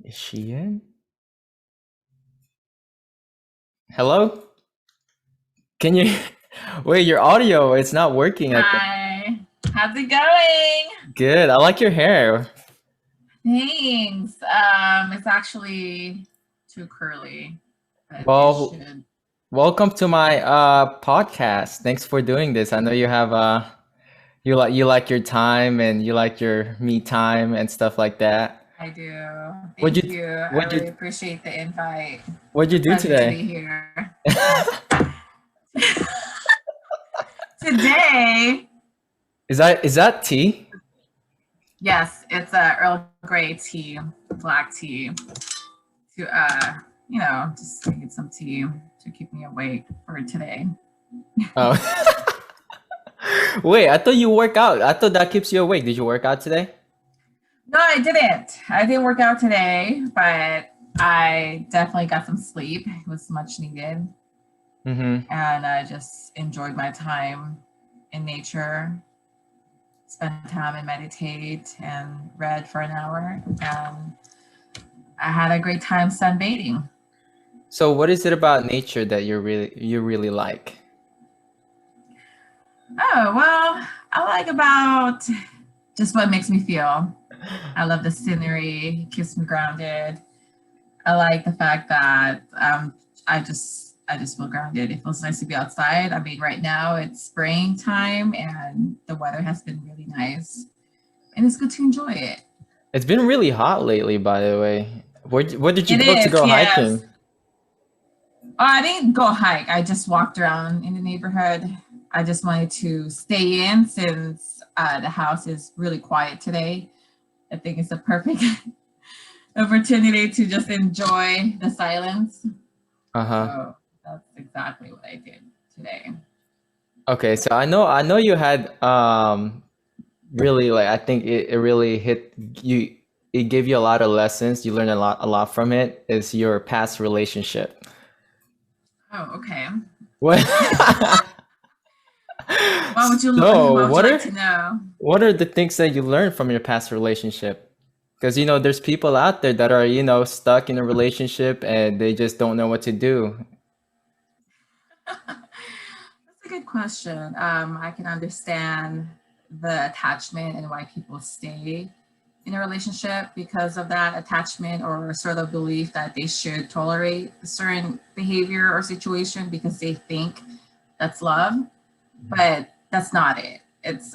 Is she in? Hello? Can you wait, your audio, it's not working, I think. Hi, how's it going? Good. I like your hair. Thanks. It's actually too curly, but it Well, should. welcome to my podcast. Thanks for doing this. I know you have you like your time and you like your me time and stuff like that. I do. What'd Thank you you. I what'd really you appreciate the invite. what'd you do Pleasure to today? be here. Today, Is that tea? yes, it's a Earl Grey tea, black tea. To just need some tea to keep me awake for today. Oh. Wait, I thought you work out. I thought that keeps you awake. Did you work out today? No, I didn't. I didn't work out today, but I definitely got some sleep. It was much needed. Mm-hmm. And I just enjoyed my time in nature, spent time and meditate and read for an hour. And I had a great time sunbathing. So what is it about nature that you really like? Oh, well, I like about just what makes me feel. I love the scenery, it keeps me grounded. I like the fact that I just feel grounded. It feels nice to be outside. I mean, right now it's springtime and the weather has been really nice, and it's good to enjoy it. It's been really hot lately, by the way. Where did you It go to is, go yes. hiking? Oh, I didn't go hike. I just walked around in the neighborhood. I just wanted to stay in since the house is really quiet today. I think it's a perfect opportunity to just enjoy the silence. Uh-huh. So that's exactly what I did today. Okay, so I know you had really like I think it really hit you, it gave you a lot of lessons. You learned a lot from it. Is your past relationship. Oh, okay. What so What would you what like are to know? what are the things that you learned from your past relationship? Because there's people out there that are, stuck in a relationship and they just don't know what to do. That's a good question. I can understand the attachment and why people stay in a relationship because of that attachment or sort of belief that they should tolerate a certain behavior or situation because they think that's love, but that's not it. It's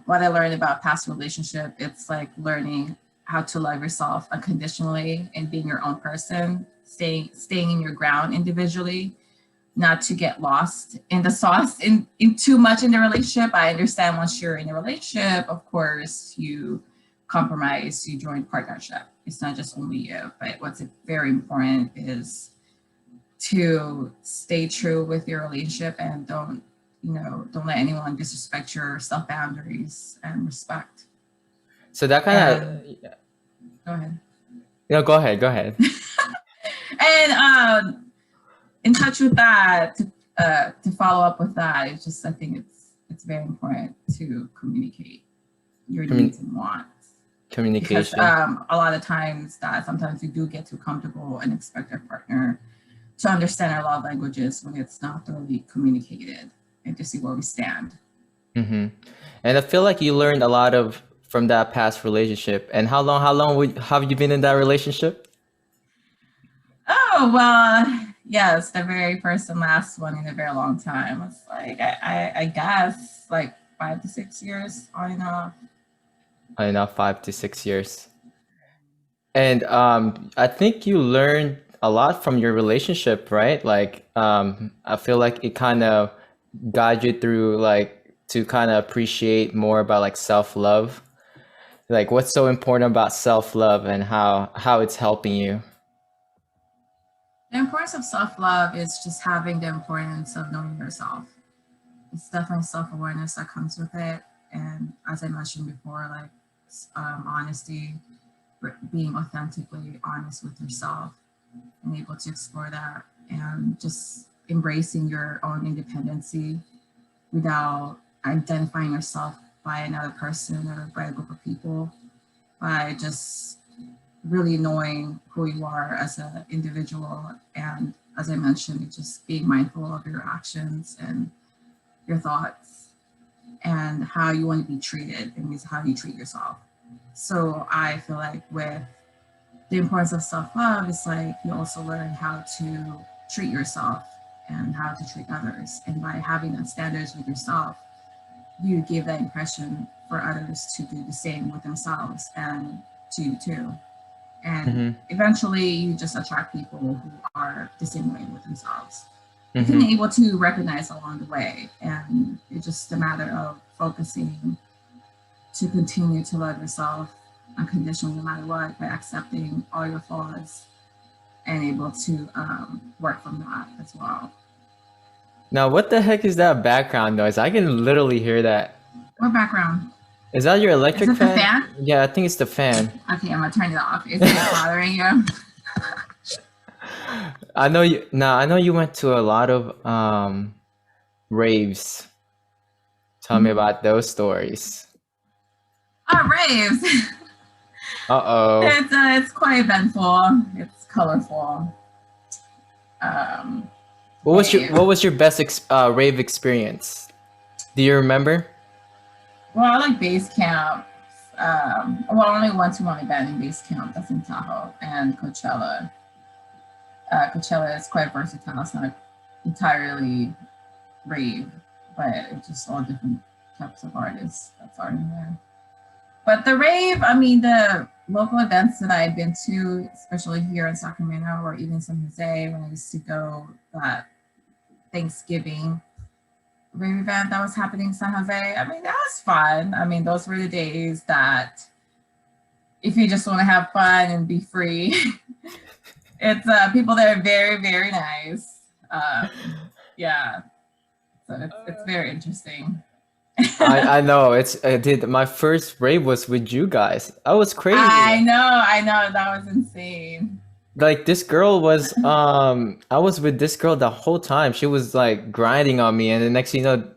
what I learned about past relationship. It's like learning how to love yourself unconditionally and being your own person, staying in your ground individually, not to get lost in the sauce in too much in the relationship. I understand once you're in a relationship, of course, you compromise, you join partnership. It's not just only you, but what's very important is to stay true with your relationship and don't let anyone disrespect your self boundaries and respect. So that kind And of, go ahead. go ahead, go ahead. And in touch with that, to follow up with that, it's just I think it's very important to communicate your Commun- needs and wants because communication. a lot of times that sometimes we do get too comfortable and expect our partner to understand our love languages when it's not thoroughly communicated and to see where we stand. hmm And I feel like you learned a lot of from that past relationship. And how long have you been in that relationship? Oh, well, yes, the very first and last one in a very long time. It's like, I guess, like 5 to 6 years on and off. I don't know, 5 to 6 years. And I think you learned a lot from your relationship, right? Like, I feel like it kind of guide you through like to kind of appreciate more about like self-love. Like, what's so important about self-love and how it's helping you. The importance of self love is just having the importance of knowing yourself. It's definitely self awareness that comes with it. And as I mentioned before, like honesty, being authentically honest with yourself and able to explore that and just embracing your own independency without identifying yourself by another person or by a group of people, by just really knowing who you are as an individual. And as I mentioned, just being mindful of your actions and your thoughts and how you want to be treated. It means how you treat yourself. So I feel like with the importance of self-love, it's like you also learn how to treat yourself and how to treat others. And by having that standards with yourself, you give that impression for others to do the same with themselves and to you too. And Mm-hmm. eventually you just attract people who are the same way with themselves. You can Mm-hmm. be able to recognize along the way, and it's just a matter of focusing to continue to love yourself unconditionally no matter what by accepting all your flaws and able to work from that as well. Now, what the heck is that background noise? I can literally hear that. What background? Is that your Is electric it the fan? fan? Yeah, I think it's the fan. Okay, I'm gonna turn it off. Is it bothering you? I know you. Now I know you went to a lot of raves. Tell me about those stories. Oh, raves. Uh-oh. It's quite eventful. It's colorful. Um, rave. What was your best rave experience? Do you remember? Well, I like base camp. Well, I only went to one event in base camp. That's in Tahoe and Coachella. Coachella is quite versatile. It's not entirely rave, but it's just all different types of artists that's are in there. But the rave, I mean, the local events that I've been to, especially here in Sacramento or even San Jose, when I used to go that Thanksgiving rave event that was happening in San Jose, I mean, that was fun. I mean, those were the days that if you just want to have fun and be free, it's people that are very, very nice. Yeah, so it's very interesting. I know it's I did my first rave was with you guys. That was crazy. I know, that was insane. Like this girl was I was with this girl the whole time. She was like grinding on me, and the next thing you know,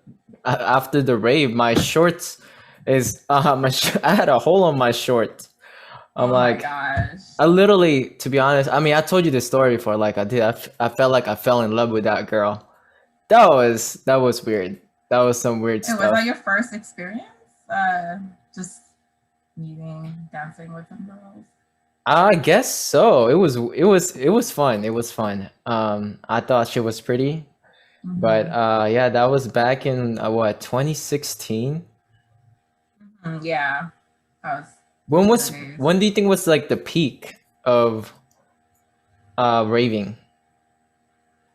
after the rave, my shorts is I had a hole on my short. I'm Oh my like, gosh. I literally, to be honest, I mean, I told you this story before. Like I did, I felt like I fell in love with that girl. That was weird. That was some weird Was stuff. that your first experience? Just meeting, dancing with some girls? I guess so. It was fun. It was fun. I thought she was pretty, but Mm-hmm. yeah, that was back in what 2016. Mm-hmm. Yeah, those were the days. When do you think was like the peak of raving?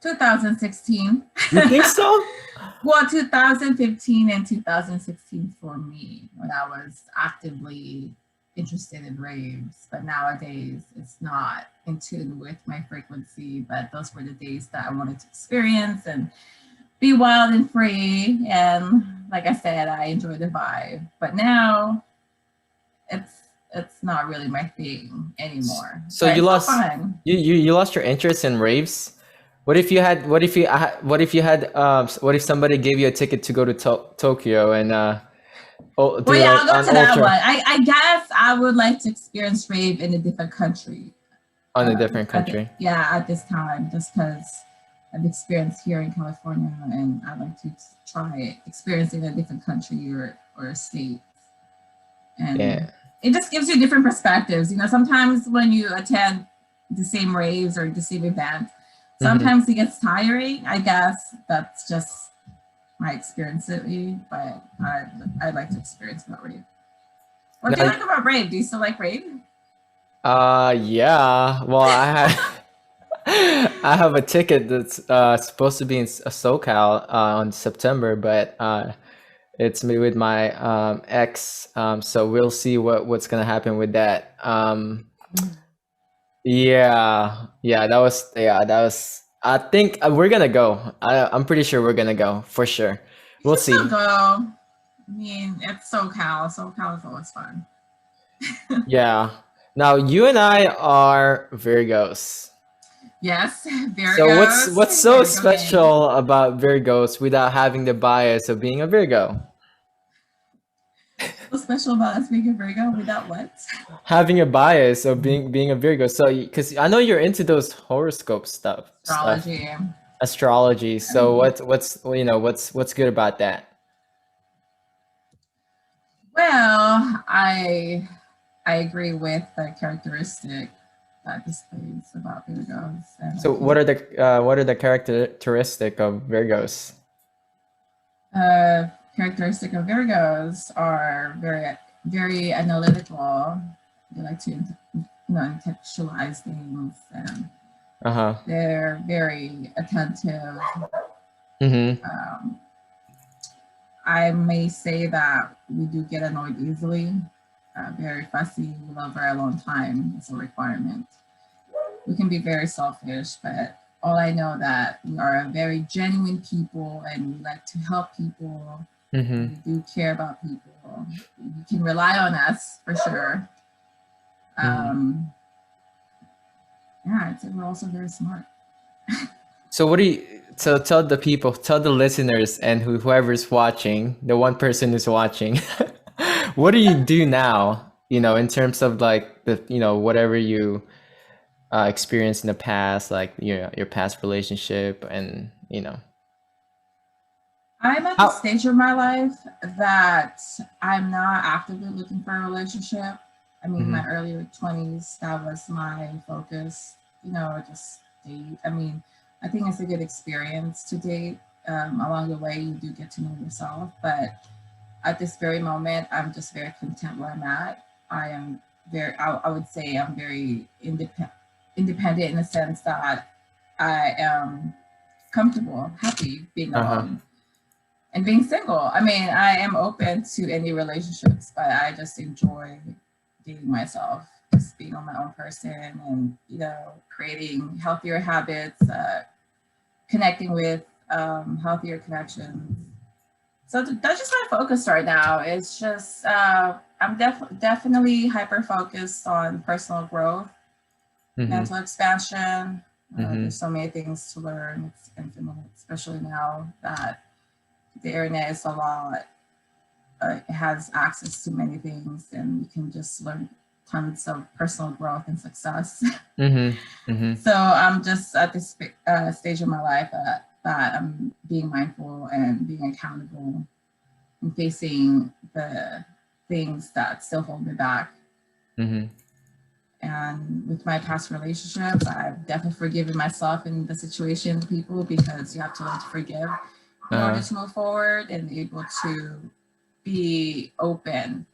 2016. You think so? Well, 2015 and 2016 for me when I was actively interested in raves, but nowadays it's not in tune with my frequency. But those were the days that I wanted to experience and be wild and free. And like I said, I enjoy the vibe. But now it's it's not really my thing anymore. So But you it's still lost fun. you lost your interest in raves? What if somebody gave you a ticket to go to Tokyo and Well, do yeah, like I'll go an to that one. ultra I guess I would like to experience rave in a different country. on a different At the, country? yeah, at this time, just because I've experienced here in California, and I'd like to try experiencing a different country or a state, and Yeah. it just gives you different perspectives. You know, sometimes when you attend the same raves or the same event, Hmm. sometimes it gets tiring. I guess that's just my experience at me, but I'd like to experience that rave. What do you Now, like about rave? Do you still like rave? yeah. Well, I have a ticket that's supposed to be in SoCal on September, but it's me with my ex. So we'll see what's gonna happen with that. That was. I think we're gonna go. I'm pretty sure we're gonna go for sure. You We'll should still see. go. I mean, it's SoCal. SoCal is always fun. Yeah. Now you and I are Virgos. Yes, So Virgos, what's so Virgo gang. special about Virgos without having the bias of being a Virgo? so special about us being a Virgo without what? Having a bias of being a Virgo. So, because I know you're into those horoscope stuff, Astrology. astrology. So, what's what's good about that? Well, I agree with the characteristic that displays about Virgos, and I So, think what are the characteristic of Virgos? characteristic of Virgos are very analytical. They like to contextualize things, and Uh huh. they're very attentive. Mm-hmm. Um, I may say that we do get annoyed easily. Very fussy. We love very long time. It's a requirement. We can be very selfish, but all I know that we are a very genuine people and we like to help people. Mm-hmm. We do care about people. You can rely on us for sure. Mm-hmm. Yeah, I'd say we're also very smart. So what do you? So tell the people, tell the listeners, and whoever's watching, the one person who's watching, what do you do now? In terms of like the whatever you experienced in the past, like your past relationship, and I'm at the how. stage of my life that I'm not actively looking for a relationship. I mean, Mm-hmm. my earlier 20s, that was my focus, just date. I mean, I think it's a good experience to date. Along the way, you do get to know yourself. But at this very moment, I'm just very content where I'm at. I am I would say I'm very independent in the sense that I am comfortable, happy being Uh-huh. alone and being single. I mean, I am open to any relationships, but I just enjoy dating myself, just being on my own person and, creating healthier habits, connecting with healthier connections. So that's just my focus right now. It's just, I'm definitely hyper focused on personal growth, Mm-hmm. mental expansion. Mm-hmm. There's so many things to learn. It's infinite, especially now that the internet is a lot has access to many things and you can just learn tons of personal growth and success. Mm-hmm. Mm-hmm. So I'm just at this stage of my life that I'm being mindful and being accountable and facing the things that still hold me back. Mm-hmm. And with my past relationships, I've definitely forgiven myself in the situation, people, because you have to learn to forgive in order Uh-huh. to move forward and able to be open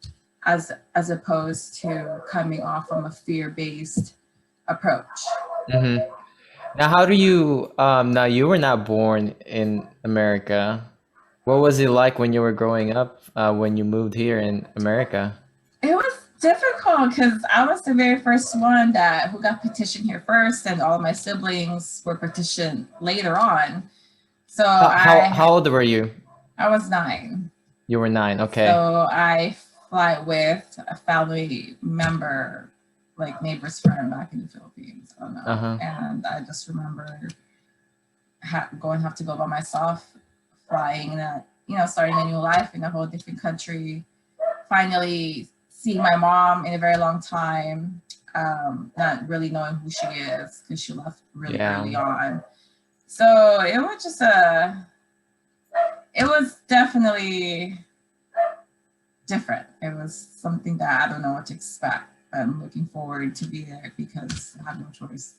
as opposed to coming off from a fear-based approach. Mm-hmm. Now, how do you? Now you were not born in America. What was it like when you were growing up? When you moved here in America? It was difficult because I was the very first one that who got petitioned here first, and all my siblings were petitioned later on. So How old were you? I was 9. You were 9. Okay. So I fly with a family member, like neighbor's friend back in the Philippines. I don't know. Uh-huh. And I just remember have to go by myself, flying that, starting a new life in a whole different country. Finally seeing my mom in a very long time, not really knowing who she is because she left really Yeah. early on. So it was definitely different. It was something that I don't know what to expect. I'm looking forward to be there because I have no choice.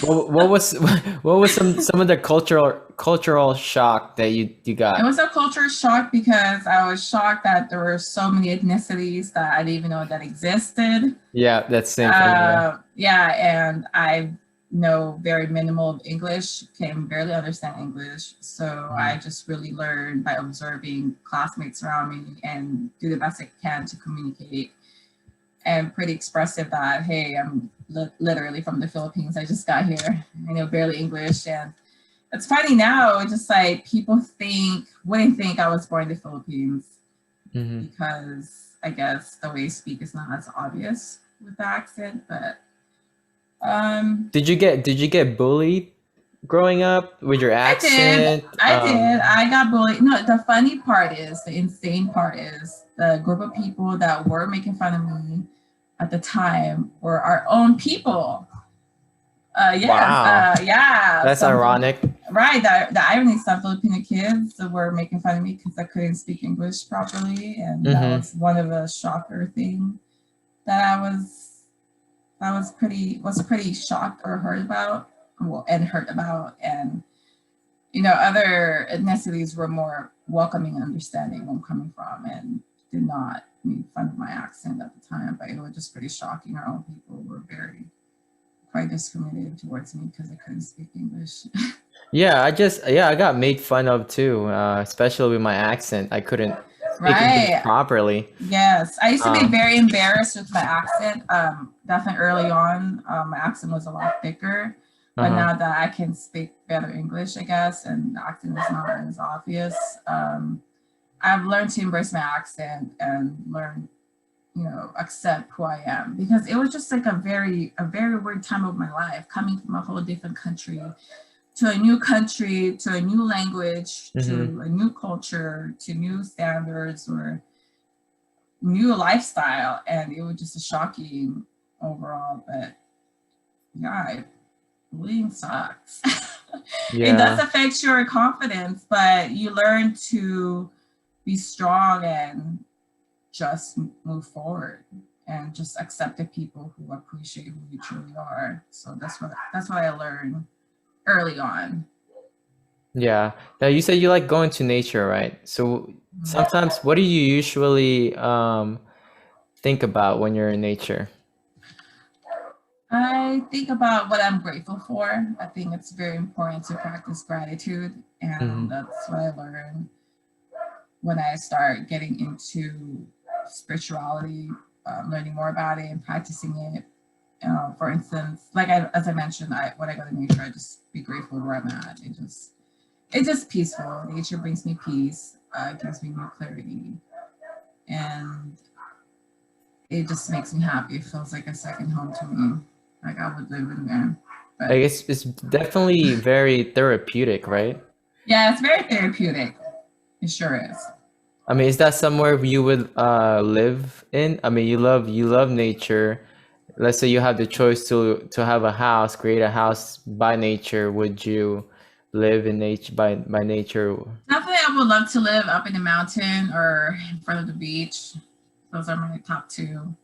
What was what was some of the cultural shock that you It got? was a culture shock because I was shocked that there were so many ethnicities that I didn't even know that existed. Yeah, that's same for me. Yeah. Yeah, and I know very minimal of English, can barely understand English. So I Mhm. just really learned by observing classmates around me and do the best I can to communicate. And pretty expressive that, hey, I'm literally from the Philippines. I just got here. I know barely English. And it's funny now, just like people wouldn't think I was born in the Philippines Mhm. because I guess the way you speak is not as obvious with the accent. But um, Did you get bullied growing up with your I did. accent? I did. I got bullied. No, the funny part is, the insane part is, the group of people that were making fun of me at the time were our own people. Yes, Wow, yeah. that's ironic. Right. The irony, some Filipino kids were making fun of me because I couldn't speak English properly, and that Mm-hmm. was one of the shocker thing that I was pretty shocked or hurt about, well, and hurt about, and other ethnicities were more welcoming and understanding where I'm coming from, and did not make fun of my accent at the time. But it was just pretty shocking. Our own people were very quite discriminated towards me because I couldn't speak English. Yeah, I got made fun of too, especially with my accent. I couldn't speak English Right. properly. Yes, I used to be Um, very embarrassed with my accent. Definitely early on, my accent was a lot thicker. But uh-huh. now that I can speak better English, I guess, and the accent is not as obvious, I've learned to embrace my accent and learn, accept who I am, because it was just like a very weird time of my life, coming from a whole different country to a new country, to a new language, Mm-hmm. to a new culture, to new standards or new lifestyle, and it was just a shocking overall. But yeah, bullying sucks. It does Yeah. affect your confidence, but you learn to be strong and just move forward and just accept the people who appreciate who you truly are. So that's what I learned early on. Yeah. Now you said you like going to nature, right? So sometimes what do you usually think about when you're in nature? I think about what I'm grateful for. I think it's very important to practice gratitude, and Mm-hmm. that's what I learned when I start getting into spirituality, learning more about it and practicing it. For instance, as I mentioned, when I go to nature, I just be grateful where I'm at. It's just peaceful. Nature brings me peace. It gives me more clarity, and it just makes me happy. It feels like a second home to me. Like I would live in there. I But guess it's definitely very therapeutic, right? yeah, it's very therapeutic. It sure is. I mean, is that somewhere you would live in? I mean, you love nature. Let's say you have the choice to have a house, create a house by nature. Would you live in nature by nature? Definitely, I would love to live up in the mountain or in front of the beach. Those are my top two.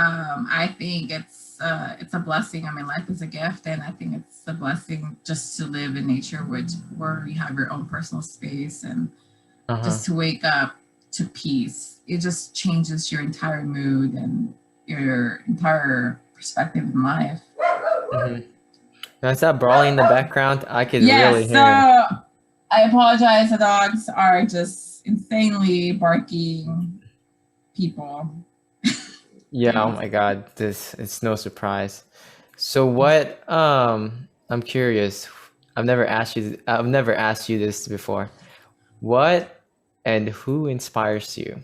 I think it's a blessing. I mean, life is a gift, and I think it's a blessing just to live in nature, which where you have your own personal space, and Uh-huh. just to wake up to peace. It just changes your entire mood and your entire perspective in life. Mm-hmm. Now, is that brawling in the background? I could really Yes, so hear. I apologize. The dogs are just insanely barking people. Yeah, oh my God, this it's no surprise. So what I'm curious. I've never asked you this before. What and who inspires you?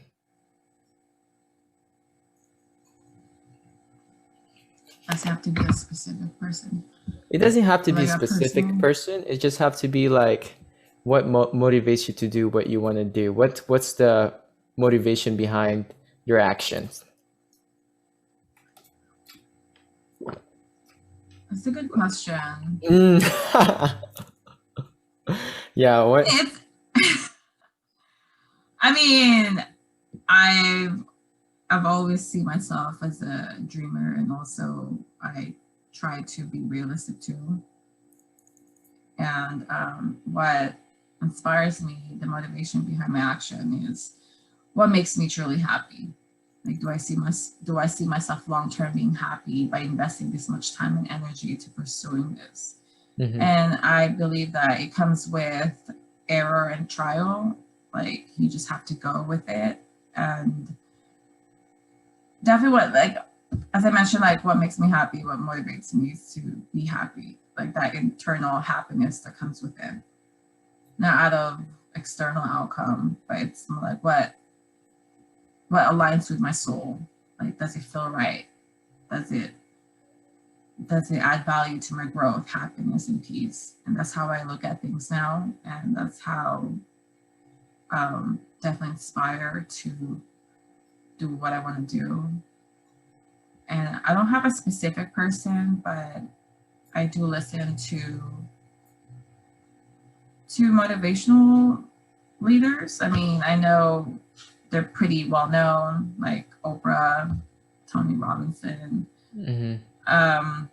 Does it have to be a specific person, It doesn't have to be like a a specific person? person. It just have to be like what motivates you to do what you want to do. What's the motivation behind your actions? That's a good question. Mm. Yeah, what? It's, I mean, I've I've always seen myself as a dreamer, and also I try to be realistic too. And what inspires me, the motivation behind my action, is what makes me truly happy. Like, do I see myself long term being happy by investing this much time and energy to pursuing this? Hmm. And I believe that it comes with error and trial. Like, you just have to go with it. And definitely, as I mentioned, like what makes me happy, what motivates me is to be happy, like that internal happiness that comes within, not out of external outcome, but it's more like what aligns with my soul. Like, does it feel right? Does it does it add value to my growth, happiness, and peace? And that's how I look at things now, and that's how definitely inspired to do what I want to do. And I don't have a specific person, but I do listen to motivational leaders. I mean, I know they're pretty well known, like Oprah, Tony Robinson. Mm-hmm. I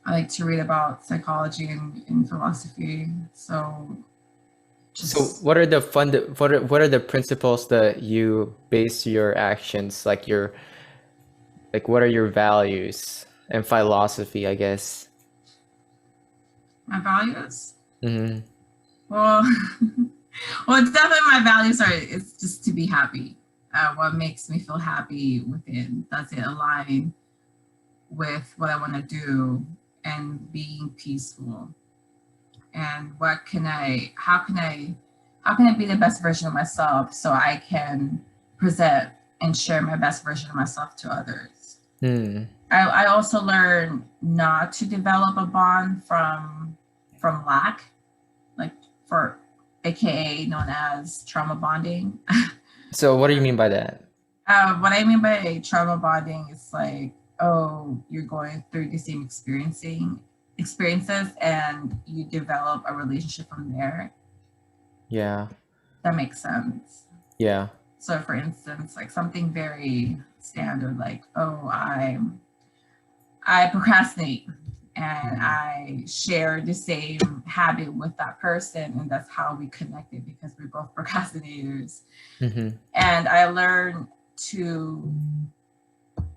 like to read about psychology and philosophy. So So just what are the what are the principles that you base your actions, like your, like what are your values and philosophy, I guess? my values. Mm-hmm. Well, well, definitely my values are it's just to be happy. What makes me feel happy within? Does it align with what I want to do and being peaceful? And what can I? How can I be the best version of myself so I can present and share my best version of myself to others? Hmm. I also learned not to develop a bond from lack, like for AKA known as trauma bonding. So what do you mean by that? What I mean by trauma bonding is like, oh, you're going through the same experiences and you develop a relationship from there. Yeah. That makes sense. Yeah. So for instance, like something very standard, like, oh, I procrastinate and I share the same habit with that person, and that's how we connected because we're both procrastinators. Mm-hmm. And to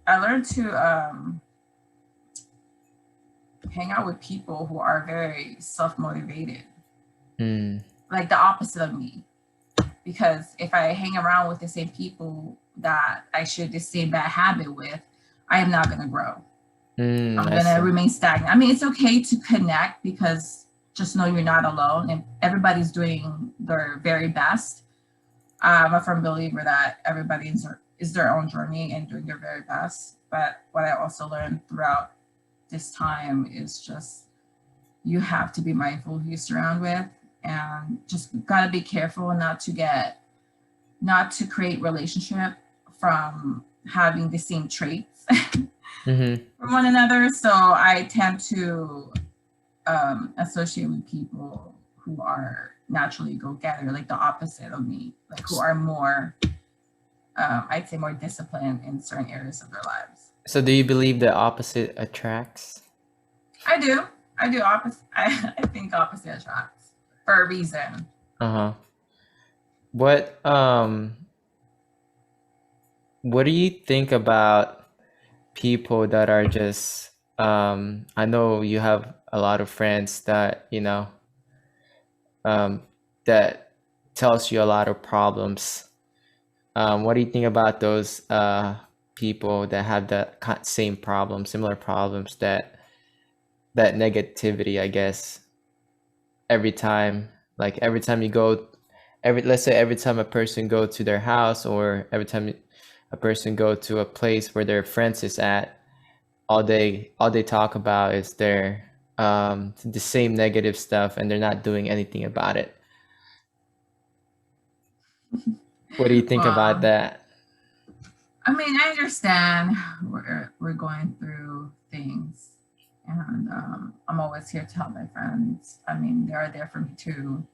I learned to hang out with people who are very self motivated, Mm. like the opposite of me. Because if I hang around with the same people that I share the same bad habit with, I am not going to grow. I'm I going to see. remain stagnant. I mean, it's okay to connect because just know you're not alone and everybody's doing their very best. I'm a firm believer that everybody is their own journey and doing their very best. But what I also learned throughout this time is just you have to be mindful who you surround with and just got to be careful not to create relationship from having the same traits Mm-hmm. from one another. So I tend to associate with people who are naturally go-getter, like the opposite of me, like who are more, I'd say, more disciplined in certain areas of their lives. So do you believe the opposite attracts? I do. I do opposite. I think opposite attracts for a reason. Uh-huh. What what do you think about people that are just I know you have a lot of friends that, you know, um that tells you a lot of problems. What do you think about those people that have the same problem, similar problems, that negativity, I guess, every time, like every time you go, let's say every time a person go to their house, or every time a person go to a place where their friends is at, all they talk about is their the same negative stuff, and they're not doing anything about it. What do you think about Well, that? I mean, I understand we're going through things, and I'm always here to help my friends. I mean, they are there for me too.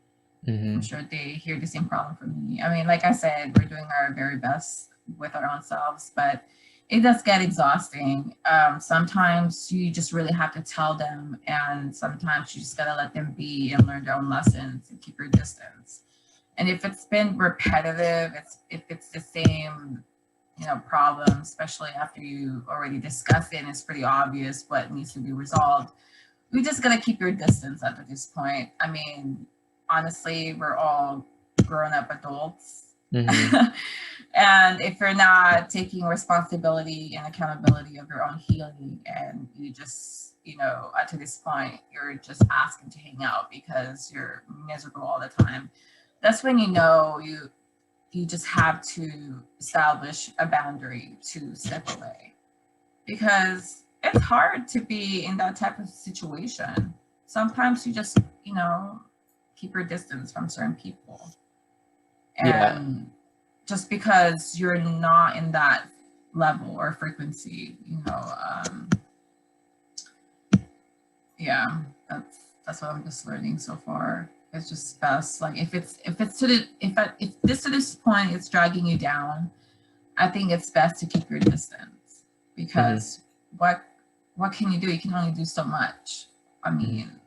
I'm Mm-hmm. sure they hear the same problem from me. I mean, like I said, we're doing our very best with our own selves, but it does get exhausting. Sometimes you just really have to tell them, and sometimes you just gotta let them be and learn their own lessons and keep your distance. And if it's been repetitive, if it's the same, problem, especially after you already discussed it and it's pretty obvious what needs to be resolved, we just gotta keep your distance up at this point. I mean, honestly, we're all grown up adults. Mm-hmm. And if you're not taking responsibility and accountability of your own healing, and you just, to this point, you're just asking to hang out because you're miserable all the time, that's when you just have to establish a boundary to step away. Because it's hard to be in that type of situation. Sometimes you just, keep your distance from certain people. Yeah. And just because you're not in that level or frequency, yeah, that's what I'm just learning so far. It's just best, like, if this to this point it's dragging you down, I think it's best to keep your distance, Hmm. because what can you do? You can only do so much. I Hmm. mean,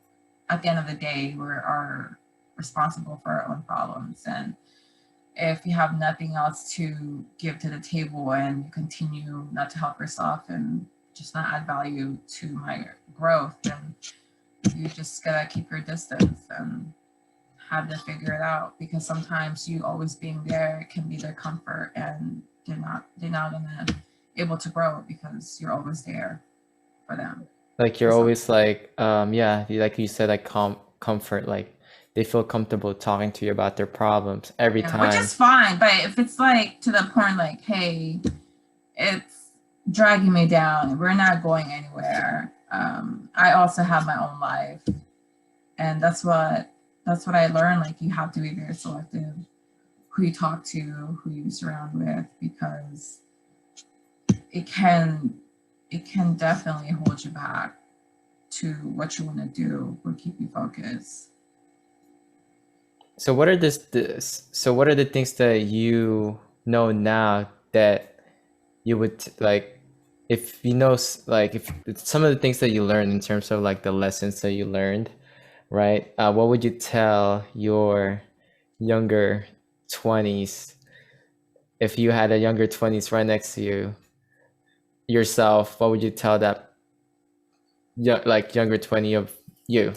at the end of the day, we are responsible for our own problems, and if you have nothing else to give to the table and you continue not to help yourself and just not add value to my growth, then you just gotta keep your distance and have them figure it out, because sometimes you always being there can be their comfort, and they're not gonna able to grow because you're always there for them. Like For you're some, always like, yeah, like you said, like comfort, like they feel comfortable talking to you about their problems every yeah, which time. is fine. But if it's like to the point like, hey, it's dragging me down, we're not going anywhere. I also have my own life, and that's what I learned. Like, you have to be very selective who you talk to, who you surround with, because it can it can definitely hold you back to what you want to do or keep you focused. So what are the things that you know now that you would like, if you know, like if it's some of the things that you learned in terms of like the lessons that you learned, right? What would you tell your younger 20s if you had a younger 20s right next to you yourself? What would you tell that like younger 20 of you?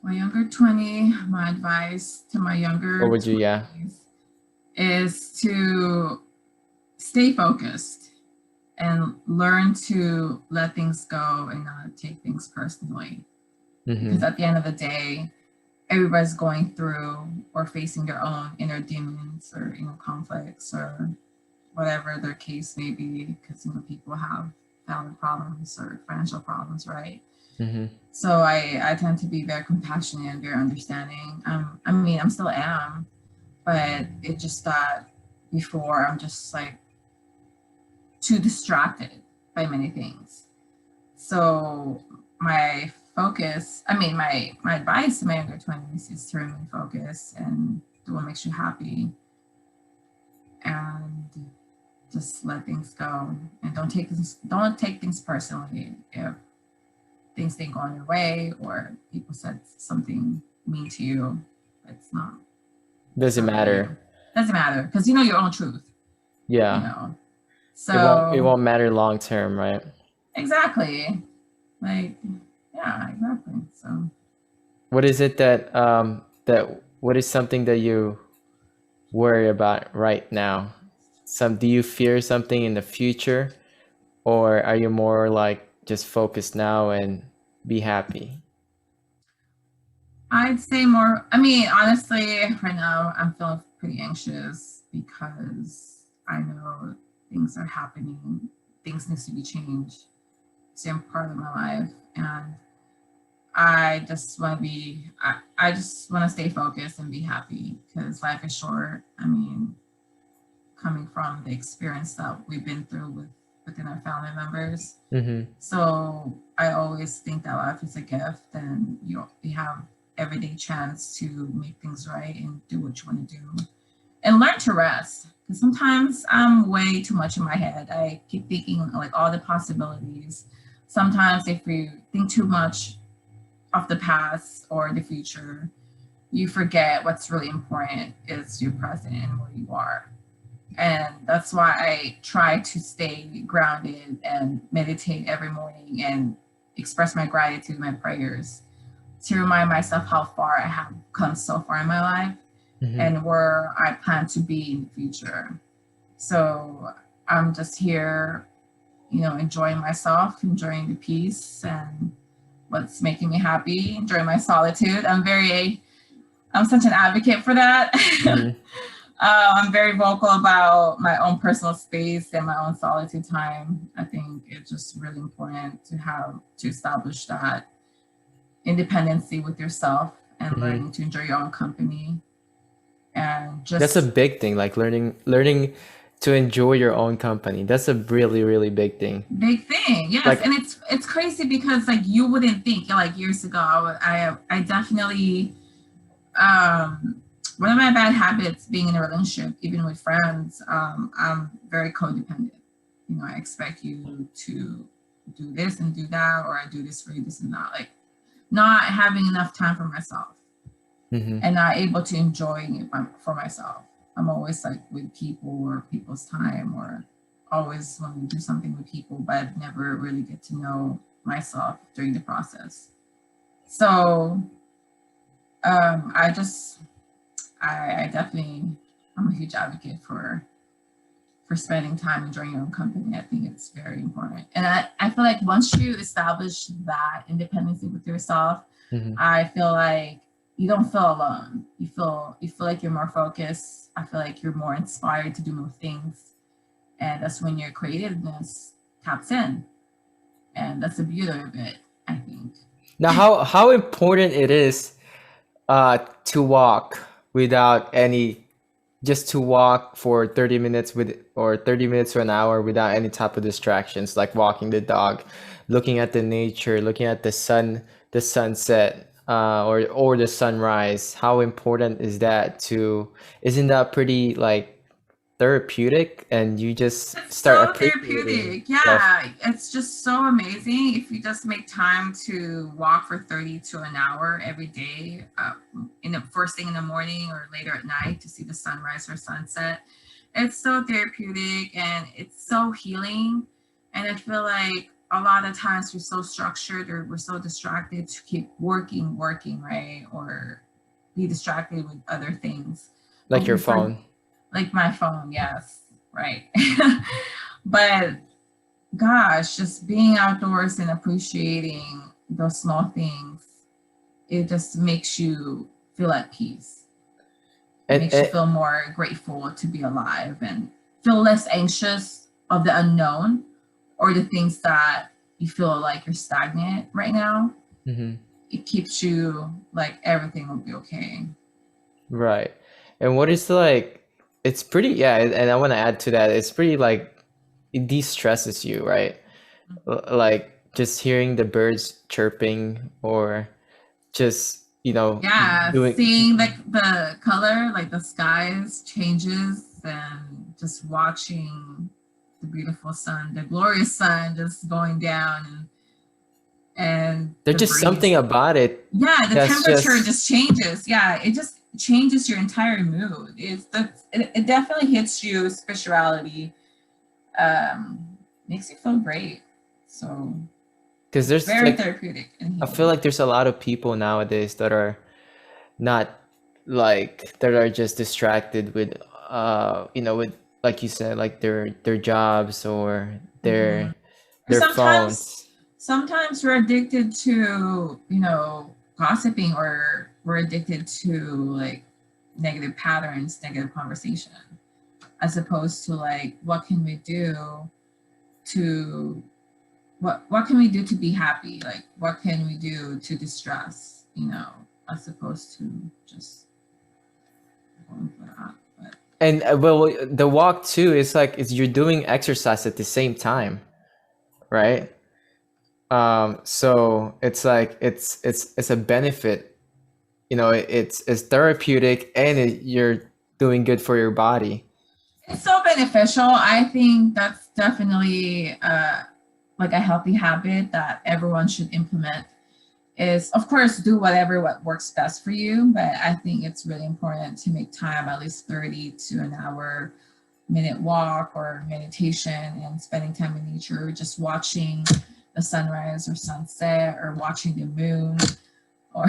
My younger 20, my advice to my What younger would you, yeah. 20s is to stay focused and learn to let things go and not take things personally. Because Mm-hmm. at the end of the day, everybody's going through or facing their own inner demons or inner conflicts or whatever their case may be. Because people have family problems or financial problems, right? Mm-hmm. So I tend to be very compassionate and very understanding. I mean, I'm still am, but it just that before I'm just like too distracted by many things. So my focus, I mean, my advice to my younger 20s is to remain focused and do what makes you happy, and just let things go, and don't take things personally if things didn't go on your way or people said something mean to you. It's not it's Doesn't not really you. matter. Doesn't matter, because you know your own truth, you Yeah. know. It So won't matter long term, right? exactly. Like, yeah, exactly. So What is it that what is something that you worry about right now? Do you fear something in the future, or are you more like just focus now and be happy? I'd say more, I mean, honestly, right now I'm feeling pretty anxious because I know things are happening, things needs to be changed. Same part of my life. And I just want to stay focused and be happy, because life is short. I mean, coming from the experience that we've been through within our family members. Mm-hmm. So I always think that life is a gift, and you have everyday chance to make things right and do what you want to do, and learn to rest. Because sometimes I'm way too much in my head. I keep thinking like all the possibilities. Sometimes if you think too much of the past or the future, you forget what's really important is your present and where you are. And that's why I try to stay grounded and meditate every morning and express my gratitude, my prayers, to remind myself how far I have come so far in my life Mm-hmm. and where I plan to be in the future. So I'm just here, enjoying myself, enjoying the peace and what's making me happy, enjoying my solitude. I'm such an advocate for that. Mm-hmm. I'm very vocal about my own personal space and my own solitude time. I think it's just really important to have to establish that independency with yourself and Hmm. learning to enjoy your own company and That's a just big thing, like learning to enjoy your own company. That's a really, really big thing. big thing. Yes, Like, and it's crazy because like you wouldn't think like years ago I definitely one of my bad habits being in a relationship, even with friends, I'm very codependent. You know, I expect you to do this and do that, or I do this for you, this and that. Like not having enough time for myself hmm. and not able to enjoy it for myself. I'm always like with people or people's time or always wanting to do something with people, but never really get to know myself during the process. So I just I definitely I'm a huge advocate for spending time enjoying your own company. I think it's very important. And I feel like once you establish that independency with yourself, Hmm. I feel like you don't feel alone. You feel like you're more focused. I feel like you're more inspired to do more things. And that's when your creativeness taps in. And that's the beauty of it, I think. Now, how important it is to walk without any, just to walk for 30 minutes with, or 30 minutes to an hour without any type of distractions, like walking the dog, looking at the nature, looking at the sun, the sunset, or the sunrise. How important is that to, isn't that pretty like therapeutic, and you just It's start so appreciating therapeutic. stuff? Yeah, it's just so amazing if you just make time to walk for 30 to an hour every day, in the first thing in the morning or later at night to see the sunrise or sunset. It's so therapeutic and it's so healing. And I feel like a lot of times we're so structured or we're so distracted to keep working, right? Or be distracted with other things. But Like your we forget, phone. like my phone, yes, right. But gosh, just being outdoors and appreciating those small things, it just makes you feel at peace. It makes you And feel more grateful to be alive and feel less anxious of the unknown or the things that you feel like you're stagnant right now. mhm. It keeps you like everything will be okay. Right. And what is like, it's pretty, yeah, and I want to add to that, it's pretty like, it de-stresses you, right? Like just hearing the birds chirping, or just, Yeah, doing, seeing the color, like the skies changes and just watching the beautiful sun, the glorious sun just going down and there's the just breeze. something about it Yeah, the that's temperature just, just changes. Yeah, it just changes your entire mood. It definitely hits you spirituality. Makes you feel great. So because it's there's very like, therapeutic and I feel healing. like there's a lot of people nowadays that are not, like, that are just distracted with, with, like you said, like their jobs, or Mhm. Or their sometimes phones. sometimes we're addicted to, gossiping or we're addicted to like negative patterns, negative conversation, as opposed to like what can we do to what can we do to be happy? Like what can we do to distress, as opposed to just going for that. But And well, the walk too is like, it's, you're doing exercise at the same time, right? So it's like, it's a benefit, it's therapeutic, and you're doing good for your body. it's so beneficial. I think that's definitely like a healthy habit that everyone should implement is of course do what works best for you, but I think it's really important to make time at least 30 to an hour minute walk or meditation and spending time in nature, just watching the sunrise or sunset or watching the moon or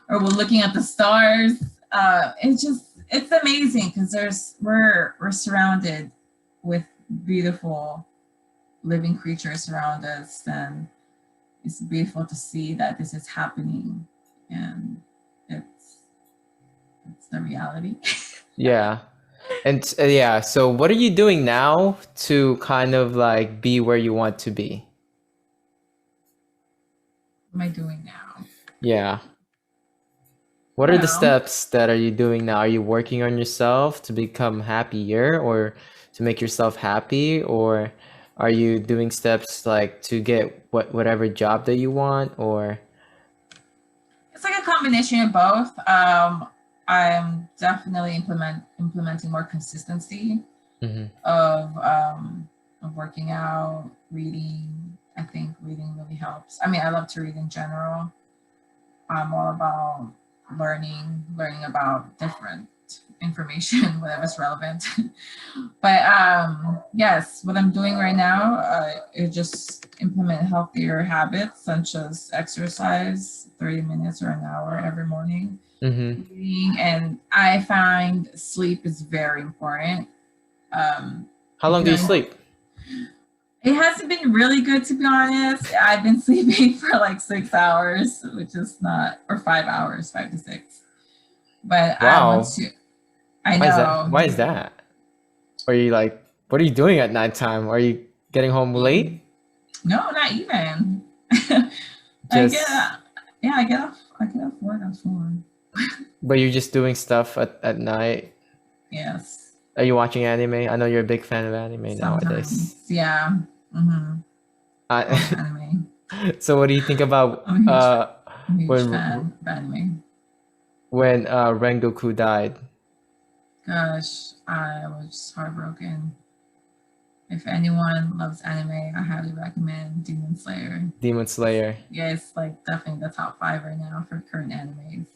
or we're looking at the stars. It's amazing because we're surrounded with beautiful living creatures around us, and it's beautiful to see that this is happening, and it's it's the reality. Yeah. And yeah, so what are you doing now to kind of like be where you want to be? What am I doing now? Yeah. What are the Well, steps that are you doing now? Are you working on yourself to become happier or to make yourself happy, or are you doing steps like to get whatever job that you want or it's like a combination of both. I'm definitely implementing more consistency Mhm. of working out, reading. I think reading really helps. I mean, I love to read in general. I'm all about learning about different information, whatever's relevant. But yes, what I'm doing right now is just implement healthier habits such as exercise, 30 minutes or an hour every morning, Mhm. reading, and I find sleep is very important. How If long you do you don't, sleep? it hasn't been really good to be honest. I've been sleeping for like 6 hours, which is not, or 5 hours, 5 to 6. But I want Wow. to. I Why is that? know. Why is that? Are you like what are you doing at nighttime? Are you getting home late? No, not even. I get. Just Yeah, I get off. I get off work at 4. but you're just doing stuff at night. Yes, Are you watching anime? I know you're a big fan of anime sometimes. nowadays. Yeah. Mm-hmm. Love I, anime. so what do you think about I'm a huge. I'm a huge when fan of anime. Rengoku died? Gosh, I was heartbroken. If anyone loves anime, I highly recommend Demon Slayer. Demon Slayer. Yeah, it's like definitely the top 5 right now for current animes.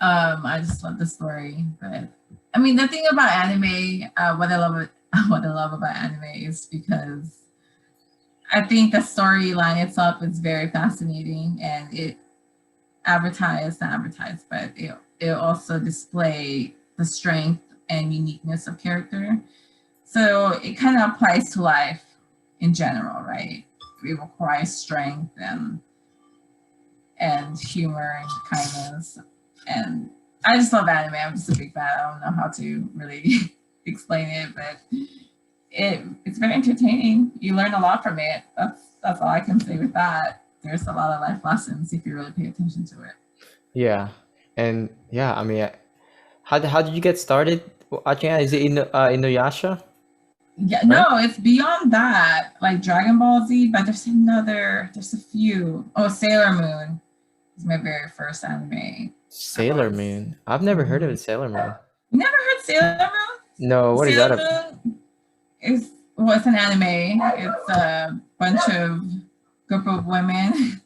I just love the story, but I mean the thing about anime, what I love about anime is because I think the storyline itself is very fascinating and it not advertised, but it also display the strength and uniqueness of character. So it kind of applies to life in general, right? It requires strength and humor and kindness. And I just love anime. I'm just a big fan. I don't know how to really explain it, but it's very entertaining. You learn a lot from it. That's all I can say with that. There's a lot of life lessons if you really pay attention to it. Yeah, and yeah, I mean, how did you get started watching it? Is it in Inuyasha, Yeah, right? no, it's beyond that. Like Dragon Ball Z, but there's a few. Oh, Sailor Moon is my very first anime. That Sailor was. Moon. I've never heard of Mhm. it, Sailor Moon. You never heard Sailor Moon? No, what is that? Sailor Moon is well, it's an anime. It's a bunch of group of women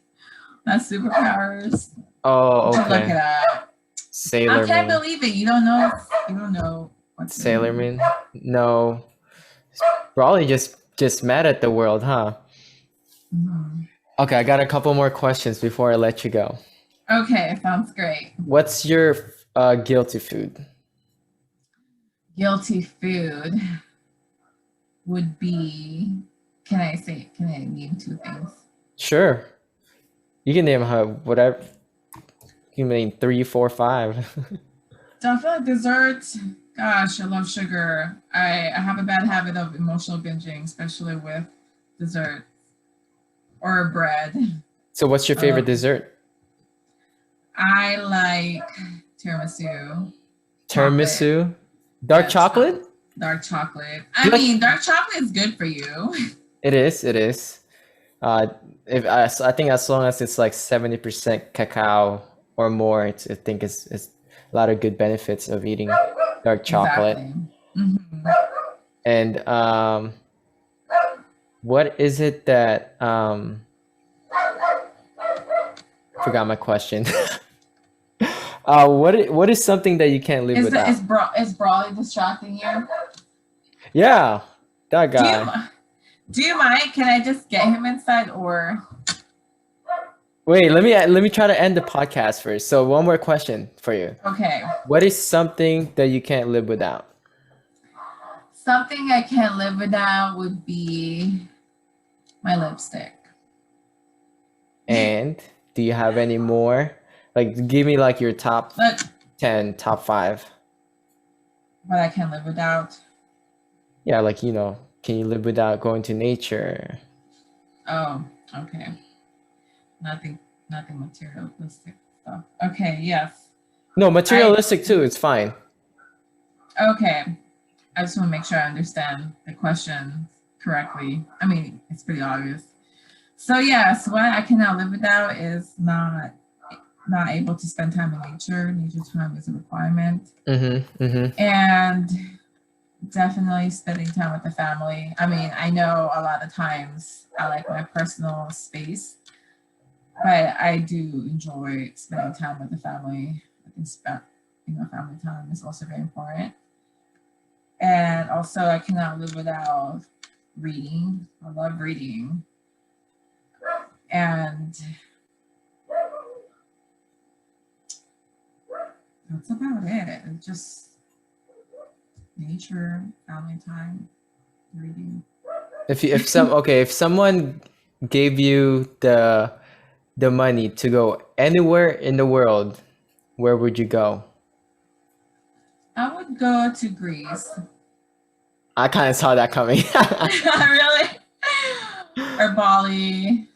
that superpowers. You Oh, should look it okay. up. I Sailor can't Moon. believe it. You don't know. You don't know what Sailor Sailor Moon Moon. No, probably just mad at the world, huh? is. Mhm. Okay, I got a couple more questions before I let you go. Okay, sounds great. What's your guilty food? Guilty food would be. Can I say? Can I name 2 things? Sure, you can name whatever. You mean three, four, five. So I feel like desserts. Gosh, I love sugar. I have a bad habit of emotional binging, especially with dessert or bread. So, what's your I favorite love. dessert? I like tiramisu, chocolate. Tiramisu, dark Yes, chocolate. dark chocolate. Do I you like? mean, dark chocolate is good for you. It is. It is. Uh, if I think as long as it's like 70% cacao or more, I think it's a lot of good benefits of eating dark chocolate. Exactly. Hmm. And what is it that forgot my question. What is something that you can't live without? Is Brawley distracting you? Yeah, that Do you guy. do you mind? Can I just get him inside or Wait, let me try to end the podcast first. So one more question for you. okay? What is something that you can't live without? Something I can't live without would be my lipstick. And do you have any more? Like, give me like your top But 10, top 5. what I can live without. Yeah, like, can you live without going to nature? Oh, okay. Nothing, nothing materialistic stuff. Okay, yes. No, I materialistic too, it's fine. okay. I just want to make sure I understand the question correctly. I mean, it's pretty obvious. So yes, what I cannot live without is not able to spend time in nature. Nature time is a requirement, and definitely spending time with the family. I mean, I know a lot of times I like my personal space, but I do enjoy spending time with the family. I think family time is also very important. And also, I cannot live without reading. I love reading, and that's about it. It's just nature, family time, reading. If someone gave you the money to go anywhere in the world, where would you go? I would go to Greece. I kind of saw that coming. Really? Or Bali,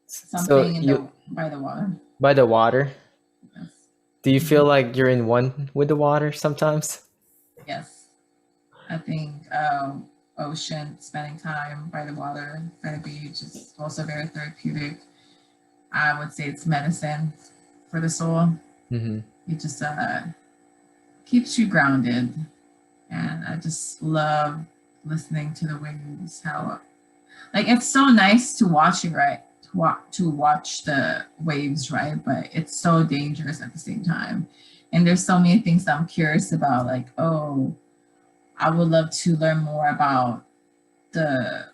So something in you the by the water. by the water, Yes. do you feel Mhm. like you're in one with the water sometimes? Yes. I think ocean, spending time by the water, by the beach is also very therapeutic. I would say it's medicine for the soul. It just keeps you grounded. And I just love listening to the waves. How like it's so nice to watch it, right? To watch the waves, right? But it's so dangerous at the same time. And there's so many things that I'm curious about. Like, oh, I would love to learn more about the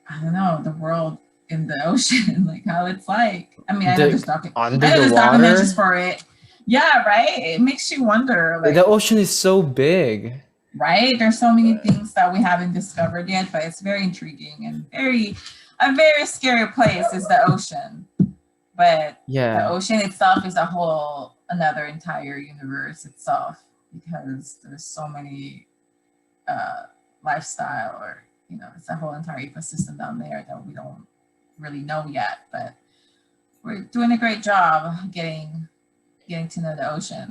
I don't know the world in the ocean, like how it's like. I mean, I Under know the there's documentaries water? for it. Yeah, right. It makes you wonder, The like, ocean is so big. right? There's so many things that we haven't discovered yet, but it's very intriguing and a very scary place is the ocean. But the Yeah. ocean itself is a whole another entire universe itself because there's so many uh, lifestyle or it's a whole entire ecosystem down there that we don't really know yet. But we're doing a great job getting to know the ocean.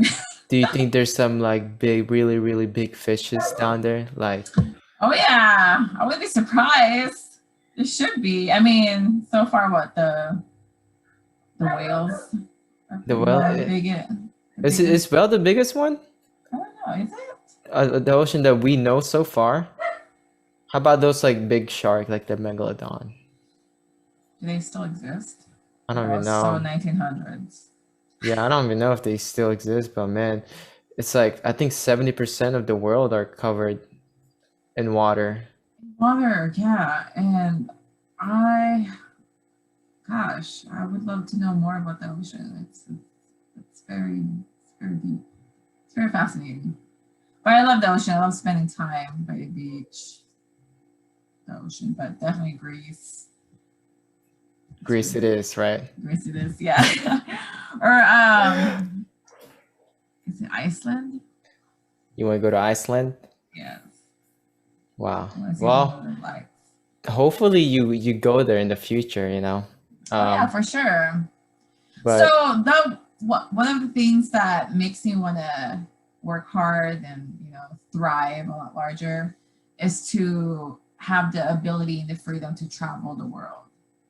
Do you think there's some like big, really, really big fishes down there? Like Oh yeah, I would be surprised. There should be. I mean, so far, what the whales are the pretty well, one of the is biggest. well the biggest one? I don't know. Is it? The ocean that we know so far? How about those like big shark, like the megalodon? Do they still exist? I don't That even was so know. 1900s. Yeah, I don't even know if they still exist, but man, it's like I think 70% of the world are covered in water. Water, yeah, and I, gosh, I would love to know more about the ocean. It's very deep. It's very fascinating. But I love the ocean. I love spending time by the beach, the ocean, but definitely Greece. It's Greece pretty it is, right? Greece it is, yeah. Or is it Iceland? You want to go to Iceland? Yes. Wow. I want to see the Well, northern lights. hopefully you go there in the future, you know. Oh yeah, for sure. So But one of the things that makes me want to work hard and thrive a lot larger is to have the ability and the freedom to travel the world.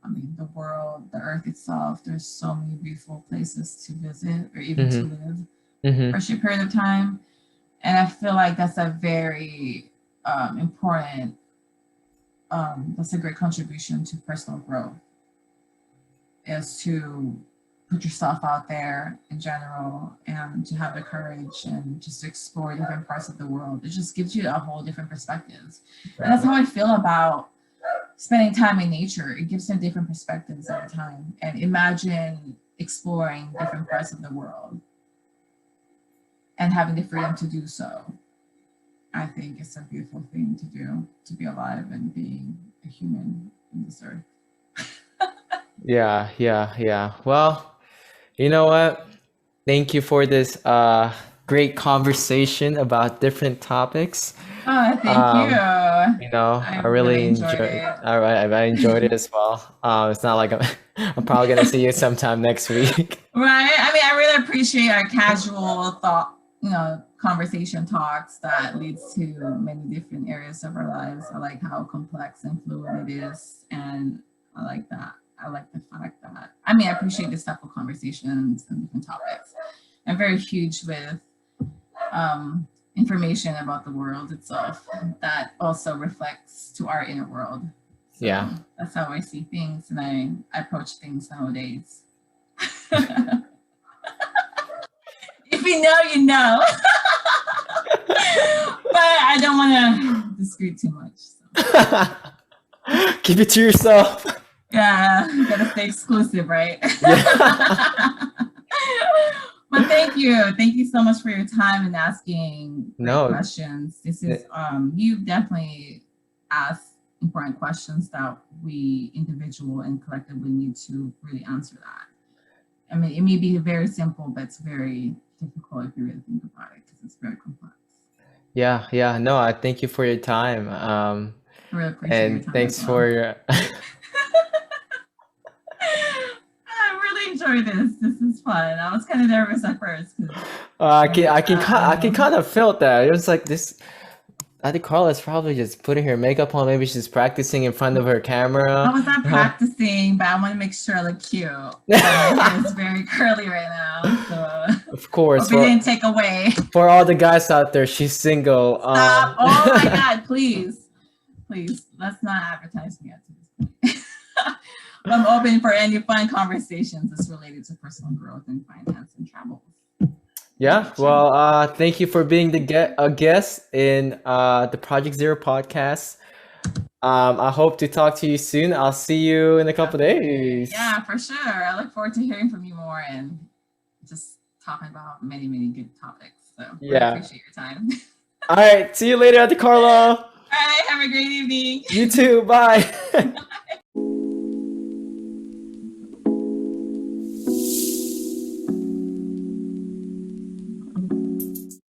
I mean, the world, the earth itself, there's so many beautiful places to visit or even to live for a short period of time. And I feel like that's a very important, that's a great contribution to personal growth is to put yourself out there in general and to have the courage and just explore different parts of the world. It just gives you a whole different perspectives. And that's how I feel about spending time in nature. It gives them different perspectives every time. And imagine exploring different parts of the world and having the freedom to do so. I think it's a beautiful thing to do, to be alive and being a human in this earth. yeah. Well, you know what? Thank you for this great conversation about different topics. Oh, thank you. Um, I I really really enjoyed enjoyed. it. I enjoyed it as well. It's not like I'm, I'm probably gonna see you sometime next week. Right. I mean, I really appreciate our casual thought, conversation talks that leads to many different areas of our lives. I like how complex and fluid it is. And I like that. I like the fact that, I mean, I appreciate this type of conversations and different topics. I'm very huge with information about the world itself that also reflects to our inner world. So Yeah. that's how I see things and I approach things nowadays. If you know, you know. But I don't want to discreet too much. So. Keep it to yourself. Yeah, gotta stay exclusive, right? Yeah. But thank you. Thank you so much for your time and asking great No. questions. This is you've definitely asked important questions that we individual and collectively need to really answer that. I mean, it may be very simple, but it's very difficult if you really think about it because it's very complex. Yeah. Yeah. No. I thank you for your time. I really appreciate your And time as thanks well. for your. I really enjoyed this. This is fun. I was kind of nervous at first. I can kind of feel that. It was like this. I think Carla's probably just putting her makeup on. Maybe she's practicing in front of her I camera. was not practicing, but I want to make sure I look cute. My hair is very curly right now, so Of course, hope it didn't take away. for all the guys out there, she's single. Stop! Oh my God! Please, please, let's not advertise me at this point. I'm open for any fun conversations that's related to personal growth and finance and travel. Yeah, well, thank you for being a guest in the Project Zero podcast. I hope to talk to you soon. I'll see you in a couple days. Yeah, for sure. I look forward to hearing from you more and just talking about many, many good topics. So Yeah. really appreciate your time. All right, see you later at the Carlo. All right, have a great evening. You too. Bye.